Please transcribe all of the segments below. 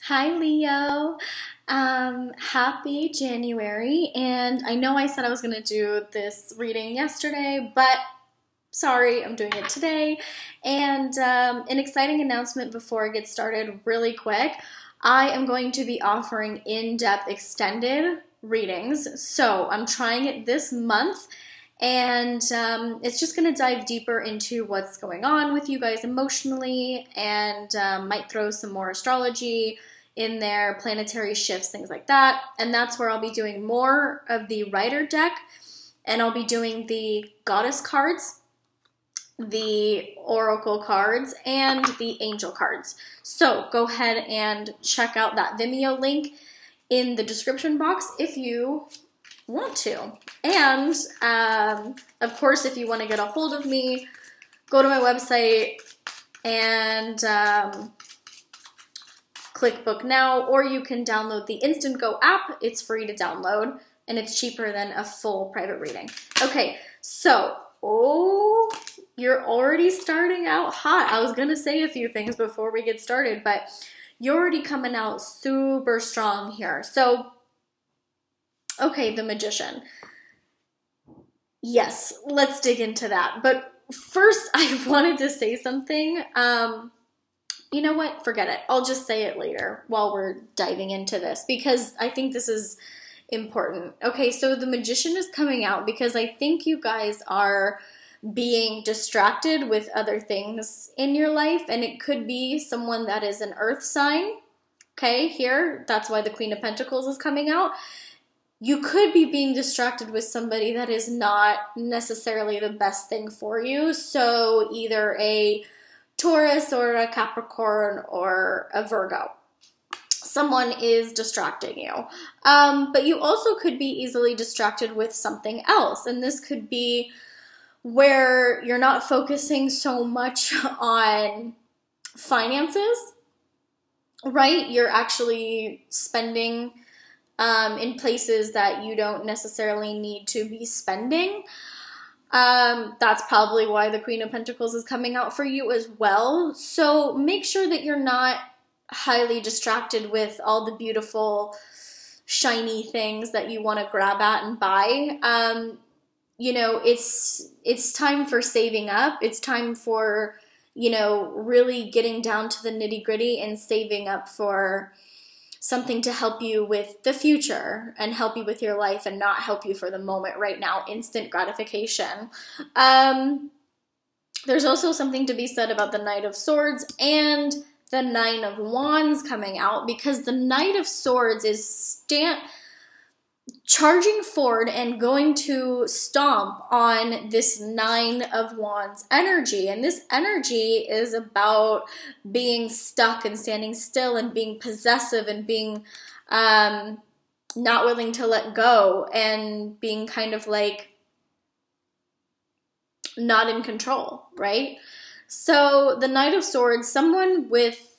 Hi, Leo. Happy January. And I know I said I was going to do this reading yesterday, but sorry, I'm doing it today. And an exciting announcement before I get started, really quick. I am going to be offering in-depth extended readings. So I'm trying it this month. And it's just going to dive deeper into what's going on with you guys emotionally and might throw some more astrology in there, planetary shifts, things like that. And that's where I'll be doing more of the Rider deck, and I'll be doing the Goddess cards, the Oracle cards, and the Angel cards. So go ahead and check out that Vimeo link in the description box if you want to. And of course, if you want to get a hold of me, go to my website and click book now, or you can download the Instant Go app. It's free to download and it's cheaper than a full private reading. Okay, so you're already starting out hot. I was gonna say a few things before we get started, but you're already coming out super strong here. So okay, the Magician. Yes, let's dig into that. But first, I wanted to say something. You know what? Forget it. I'll just say it later while we're diving into this, because I think this is important. Okay, so the Magician is coming out because I think you guys are being distracted with other things in your life, and it could be someone that is an earth sign. Okay, here, that's why the Queen of Pentacles is coming out. You could be being distracted with somebody that is not necessarily the best thing for you. So either a Taurus or a Capricorn or a Virgo. Someone is distracting you. But you also could be easily distracted with something else. And this could be where you're not focusing so much on finances, right? You're actually spending in places that you don't necessarily need to be spending. That's probably why the Queen of Pentacles is coming out for you as well. So make sure that you're not highly distracted with all the beautiful, shiny things that you want to grab at and buy. You know, it's time for saving up. It's time for, you know, really getting down to the nitty-gritty and saving up for something to help you with the future and help you with your life and not help you for the moment right now, instant gratification. There's also something to be said about the Knight of Swords and the Nine of Wands coming out, because the Knight of Swords is charging forward and going to stomp on this Nine of Wands energy. And this energy is about being stuck and standing still and being possessive and being not willing to let go and being kind of like not in control, right? So the Knight of Swords, someone with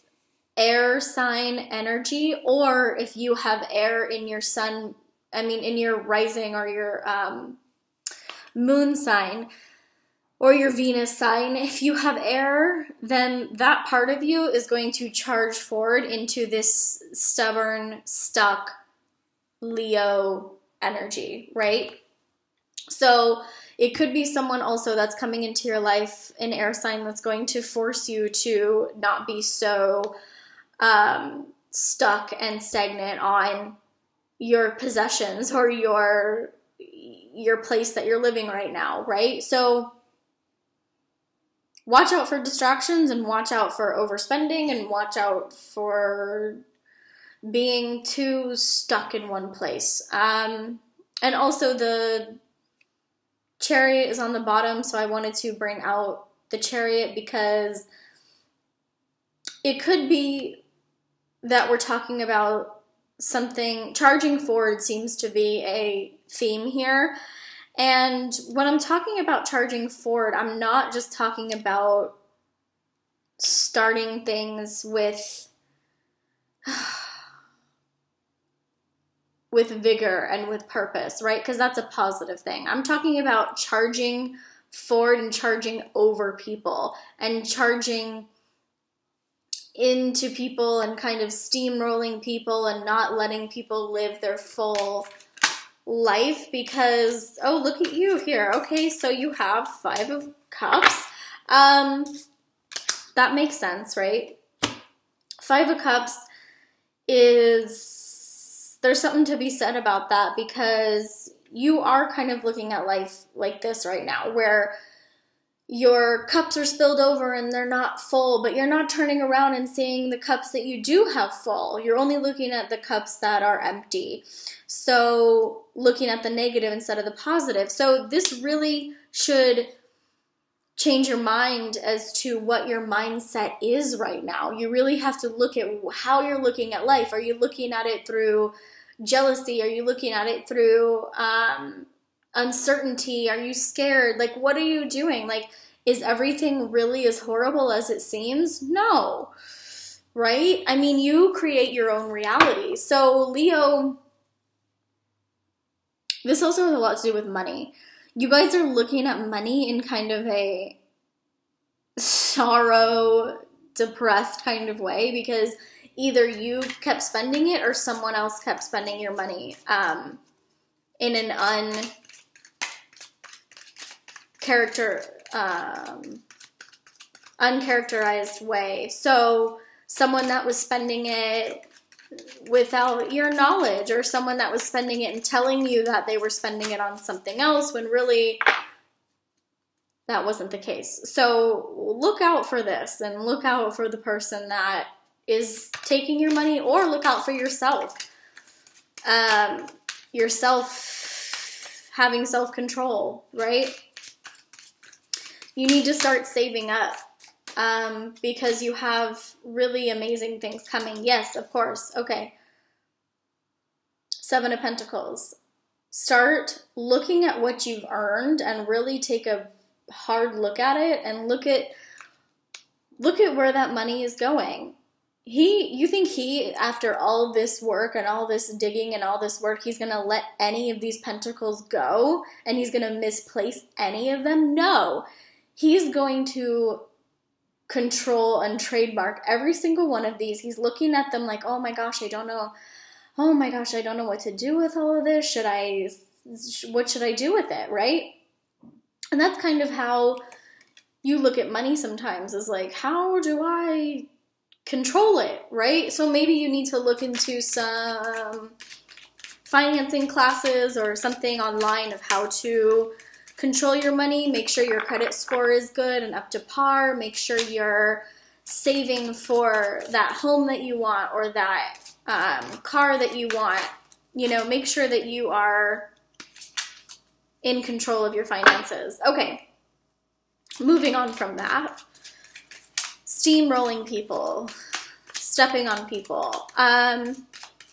air sign energy, or if you have air in your sun, in your rising or your moon sign or your Venus sign, if you have air, then that part of you is going to charge forward into this stubborn, stuck Leo energy, right? So it could be someone also that's coming into your life, an air sign, that's going to force you to not be so stuck and stagnant on your possessions or your place that you're living right now, right? So watch out for distractions and watch out for overspending and watch out for being too stuck in one place. And also the Chariot is on the bottom, so I wanted to bring out the Chariot because it could be that we're talking about something. Charging forward seems to be a theme here. And when I'm talking about charging forward, I'm not just talking about starting things with vigor and with purpose, right? Because that's a positive thing. I'm talking about charging forward and charging over people and charging into people and kind of steamrolling people and not letting people live their full life because, oh, look at you here. Okay, so you have 5 of Cups. That makes sense, right? 5 of Cups is, there's something to be said about that because you are kind of looking at life like this right now, where your cups are spilled over and they're not full, but you're not turning around and seeing the cups that you do have full. You're only looking at the cups that are empty. So looking at the negative instead of the positive. So this really should change your mind as to what your mindset is right now. You really have to look at how you're looking at life. Are you looking at it through jealousy? Are you looking at it through uncertainty? Are you scared? Like, what are you doing? Like, is everything really as horrible as it seems? No, right? I mean, you create your own reality. So Leo, this also has a lot to do with money. You guys are looking at money in kind of a sorrow, depressed kind of way because either you kept spending it or someone else kept spending your money in an uncharacterized way. So someone that was spending it without your knowledge, or someone that was spending it and telling you that they were spending it on something else when really that wasn't the case. So look out for this and look out for the person that is taking your money, or look out for yourself. Yourself having self-control, right? You need to start saving up because you have really amazing things coming. Yes, of course. Okay. 7 of Pentacles. Start looking at what you've earned and really take a hard look at it and look at where that money is going. You think after all this work and all this digging and all this work, he's going to let any of these pentacles go and he's going to misplace any of them? No. He's going to control and trademark every single one of these. He's looking at them like, oh my gosh, I don't know. Oh my gosh, I don't know what to do with all of this. What should I do with it, right? And that's kind of how you look at money sometimes, is like, how do I control it, right? So maybe you need to look into some financing classes or something online of how to control your money. Make sure your credit score is good and up to par. Make sure you're saving for that home that you want or that car that you want. You know, make sure that you are in control of your finances. Okay, moving on from that. Steamrolling people, stepping on people.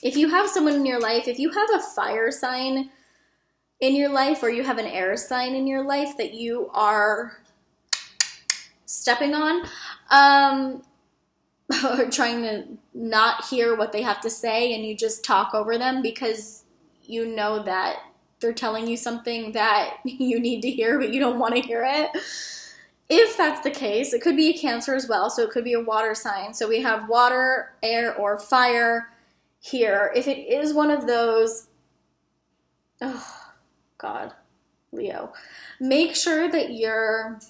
If you have someone in your life, if you have a fire sign in your life or you have an air sign in your life that you are stepping on, or trying to not hear what they have to say and you just talk over them because you know that they're telling you something that you need to hear but you don't want to hear it. If that's the case, it could be a Cancer as well, so it could be a water sign. So we have water, air, or fire here. If it is one of those, oh God, Leo, make sure that you're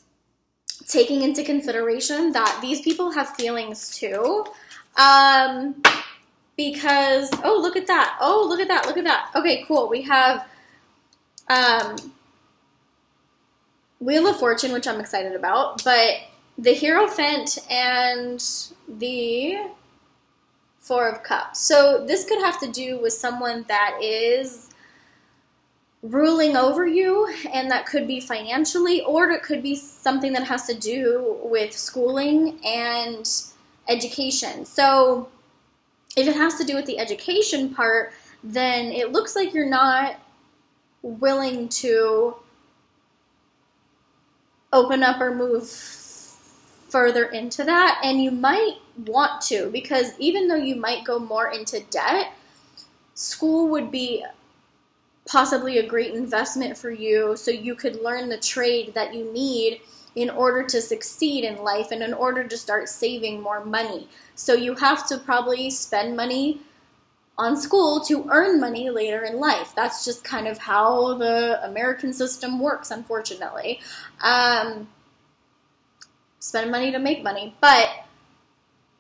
taking into consideration that these people have feelings too. Because, oh, look at that. Oh, look at that. Look at that. Okay, cool. We have Wheel of Fortune, which I'm excited about, but the Hierophant and the 4 of Cups. So this could have to do with someone that is ruling over you, and that could be financially, or it could be something that has to do with schooling and education. So if it has to do with the education part, then it looks like you're not willing to open up or move further into that, and you might want to, because even though you might go more into debt, school would be possibly a great investment for you so you could learn the trade that you need in order to succeed in life and in order to start saving more money. So you have to probably spend money on school to earn money later in life. That's just kind of how the American system works, unfortunately. Spend money to make money, but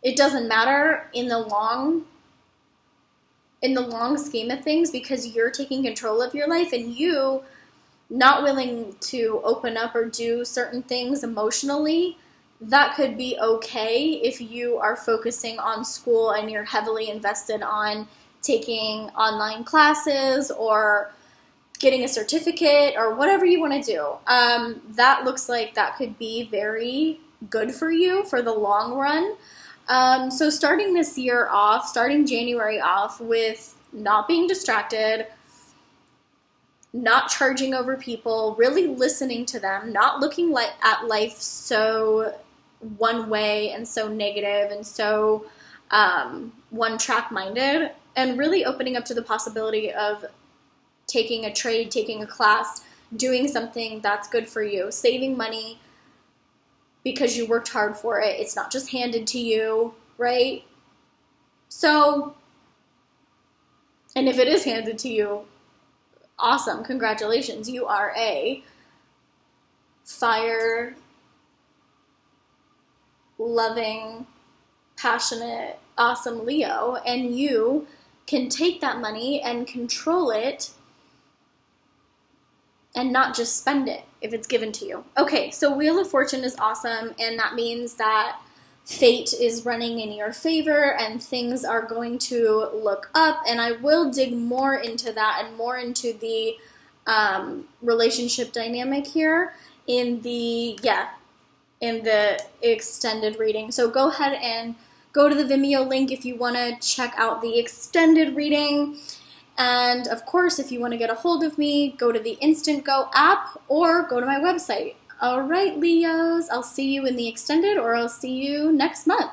it doesn't matter in the long scheme of things, because you're taking control of your life, and you not willing to open up or do certain things emotionally, that could be okay if you are focusing on school and you're heavily invested on taking online classes or getting a certificate or whatever you want to do. That looks like that could be very good for you for the long run. So starting this year off, starting January off with not being distracted, not charging over people, really listening to them, not looking at life so one way and so negative and so one-track minded, and really opening up to the possibility of taking a trade, taking a class, doing something that's good for you, saving money because you worked hard for it. It's not just handed to you, right? So, and if it is handed to you, awesome, congratulations, you are a fire, loving, passionate, awesome Leo, and you can take that money and control it and not just spend it if it's given to you. Okay, so Wheel of Fortune is awesome, and that means that fate is running in your favor and things are going to look up, and I will dig more into that and more into the relationship dynamic here in the extended reading. So go ahead and go to the Vimeo link if you want to check out the extended reading. And of course, if you want to get a hold of me, go to the Instant Go app or go to my website. All right, Leos, I'll see you in the extended, or I'll see you next month.